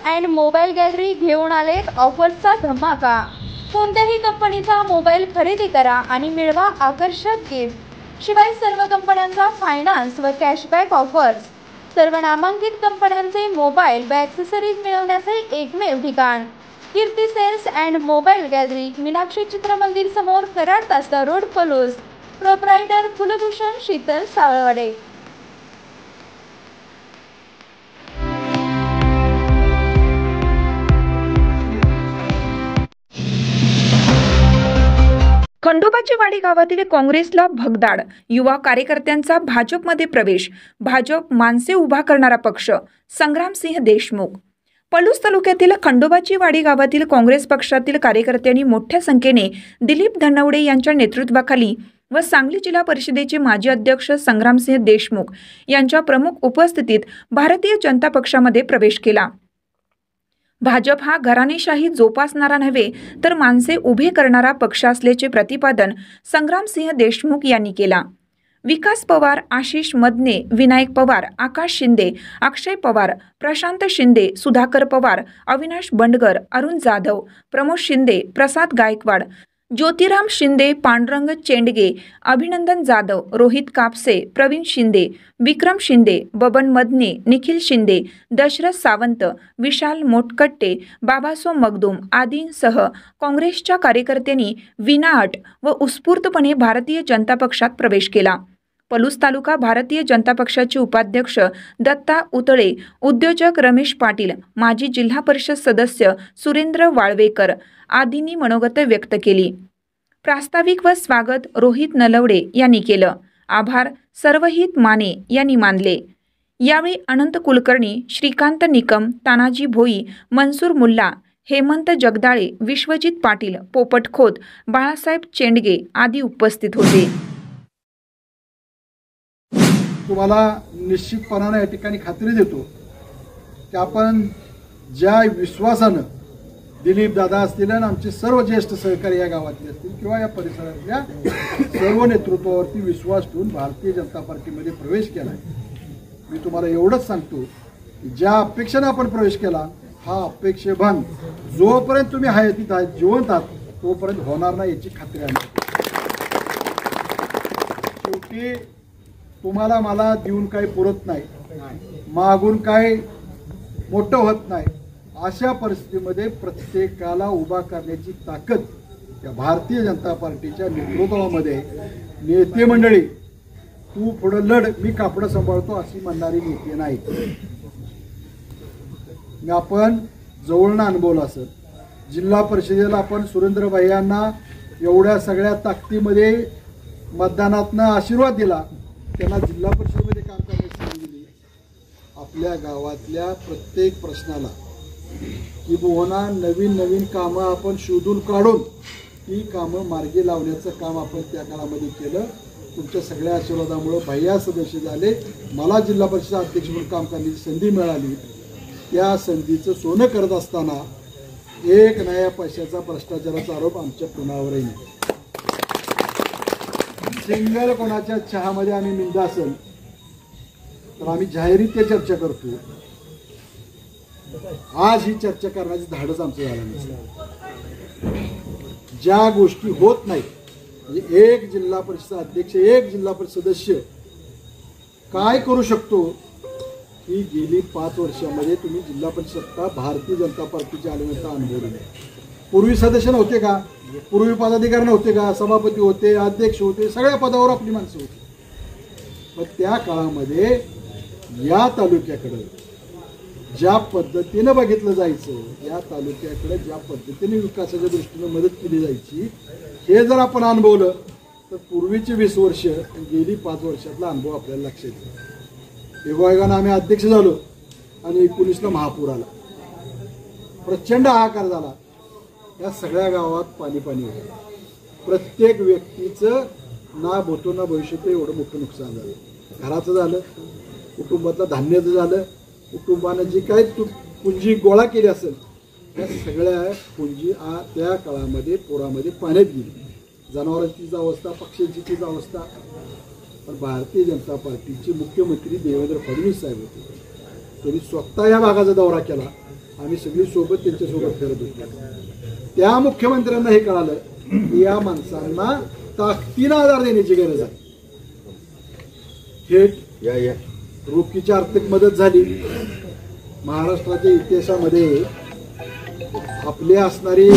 And mobile gallery घेऊन आलेत ऑफरचा धमाका। कोणत्याही कंपनीचा मोबाईल खरेदी करा आणि मिळवा आकर्षक गिफ्ट। शिवाय सर्व कंपन्यांचा फायनान्स व कॅशबॅक ऑफर्स। सर्व नामांकित कंपन्यांचे मोबाईल व ॲक्सेसरीज मिळवण्याचे एकमेव ठिकाण Kirti sales and mobile gallery, Meenakshi Chitramandir समोर, कराड तासगाव रोड, पलूस। प्रोप्रायटर कुलभूषण शीतल सावळवाडे। खंडोबाची वाडी गावातील काँग्रेसला भगदाड, युवा कार्यकर्त्यांचा भाजपमध्ये प्रवेश। भाजप माणसे उभा करणारा पक्ष, संग्रामसिंह देशमुख। पलूस तालुक्यातील खंडोबाची वाडी गावातील काँग्रेस पक्षातील कार्यकर्त्यांनी मोठ्या संख्येने दिलीप धनवडे यांच्या नेतृत्वाखाली व सांगली जिल्हा परिषदेचे माजी अध्यक्ष संग्रामसिंह देशमुख यांच्या प्रमुख उपस्थितीत भारतीय जनता पक्षामध्ये प्रवेश केला। भाजप हा घराणेशाही जोपासणारा नव्हे तर माणसे उभे करणारा पक्ष असल्याचे प्रतिपादन संग्रामसिंह देशमुख यांनी केला। विकास पवार, आशिष मदने, विनायक पवार, आकाश शिंदे, अक्षय पवार, प्रशांत शिंदे, सुधाकर पवार, अविनाश बंडगर, अरुण जाधव, प्रमोद शिंदे, प्रसाद गायकवाड, ज्योतिराम शिंदे, पांडुरंग चेंडगे, अभिनंदन जाधव, रोहित कापसे, प्रवीण शिंदे, विक्रम शिंदे, बबन मदने, निखिल शिंदे, दशरथ सावंत, विशाल मोटकट्टे, बाबासो मगदूम आदींसह काँग्रेसच्या कार्यकर्त्यांनी विनाअट व उत्स्फूर्तपणे भारतीय जनता पक्षात प्रवेश केला। पलूस तालुका भारतीय जनता पक्षाचे उपाध्यक्ष दत्ता उतळे, उद्योजक रमेश पाटील, माजी जिल्हा परिषद सदस्य सुरेंद्र वाळवेकर आदींनी मनोगत व्यक्त केली। प्रास्ताविक व स्वागत रोहित नलवडे यांनी केलं। आभार सर्वहित माने यांनी मानले। यावेळी अनंत कुलकर्णी, श्रीकांत निकम, तानाजी भोई, मनसूर मुल्ला, हेमंत जगदाळे, विश्वजित पाटील, पोपट खोत, बाळासाहेब चेंडगे आदी उपस्थित होते। तुम्हाला निश्चितपणाने या ठिकाणी खात्री देतो की आपण ज्या विश्वासानं दिलीप दादा असतील आणि आमचे सर्व ज्येष्ठ सहकारी या गावातले असतील किंवा या परिसरातल्या सर्व नेतृत्वावरती विश्वास ठेवून भारतीय जनता पार्टीमध्ये प्रवेश केला आहे, मी तुम्हाला एवढंच सांगतो की ज्या अपेक्षेनं आपण प्रवेश केला हा अपेक्षेभंग जोपर्यंत तुम्ही हयातीत आहात, जिवंत आहात, तोपर्यंत होणार नाही याची खात्री आहे। शेवटी तुम्हाला मला देऊन काही पुरत नाही, मागून काही मोठं होत नाही। अशा परिस्थितीमध्ये प्रत्येकाला उभा करण्याची ताकद या भारतीय जनता पार्टीच्या नेतृत्वामध्ये नेते मंडळी, तू पुढं लढ मी कापडं सांभाळतो अशी म्हणणारी नेते नाही। आपण जवळनं अनुभवलं असेल, जिल्हा परिषदेला आपण सुरेंद्रभाई यांना एवढ्या सगळ्या ताकदीमध्ये मतदानातनं आशीर्वाद दिला, त्यांना जिल्हा परिषदेमध्ये काम करण्याची संधी दिली। आपल्या गावातल्या प्रत्येक प्रश्नाला किंवा नवीन नवीन कामं आपण शोधून काढून ती कामं मार्गी लावण्याचं काम आपण त्या काळामध्ये केलं। तुमच्या सगळ्या आशीर्वादामुळे भैया सदस्य झाले, मला जिल्हा परिषद अध्यक्ष म्हणून काम करण्याची संधी मिळाली। त्या संधीचं सोनं करत असताना एक नया पैशाचा भ्रष्टाचाराचा आरोप आमच्या कुणावरही नाही। सिंगल कोणाच्या चहामध्ये आम्ही निंदा असेल तर आम्ही जाहीररित्या चर्चा करतो। आज ही चर्चा करण्याची धाडस आमचं झालं नसेल। ज्या गोष्टी होत नाहीत, म्हणजे एक जिल्हा परिषद अध्यक्ष, एक जिल्हा परिषद सदस्य काय करू शकतो, ही गेली 5 वर्षामध्ये तुम्ही जिल्हा परिषद सत्ता भारतीय जनता पार्टीच्या आल्यानंतर अनुभवली नाही। पूर्वी सदस्य नव्हते का, पूर्वी पदाधिकारी नव्हते का, सभापती होते, अध्यक्ष होते, सगळ्या पदावर आपली माणसं होती। मग त्या काळामध्ये या तालुक्याकडे ज्या पद्धतीनं बघितलं जायचं, या तालुक्याकडे ज्या पद्धतीने विकासाच्या दृष्टीने मदत केली जायची, हे जर आपण अनुभवलं तर पूर्वीची 20 वर्ष गेली 5 वर्षातला अनुभव आपल्याला लक्षात येतो। योगायोगानं आम्ही अध्यक्ष झालो आणि 19ला महापूर आला, प्रचंड हाहाकार झाला, या सगळ्या गावात पाणी पाणी होतं। प्रत्येक व्यक्तीचं ना भूतो ना भविष्यात एवढं मोठं नुकसान झालं। घराचं झालं, कुटुंबातलं धान्याचं झालं, कुटुंबानं जी काही पुंजी गोळा केली असेल त्या सगळ्या पुंजी त्या काळामध्ये पुरामध्ये पाण्यात गेली। जनावरांचीच अवस्था, पक्ष्यांची तीच अवस्था। पण भारतीय जनता पार्टीचे मुख्यमंत्री देवेंद्र फडणवीस साहेब होते, त्यांनी स्वतः या भागाचा दौरा केला आम्ही सगळी सोबत त्यांच्यासोबत करत होतो. त्या मुख्यमंत्र्यांना हे कळालं की या माणसांना ताकदीनं आधार देण्याची गरज आहे. थेट रोखीची आर्थिक मदत झाली. महाराष्ट्राच्या इतिहासामध्ये आपले असणारी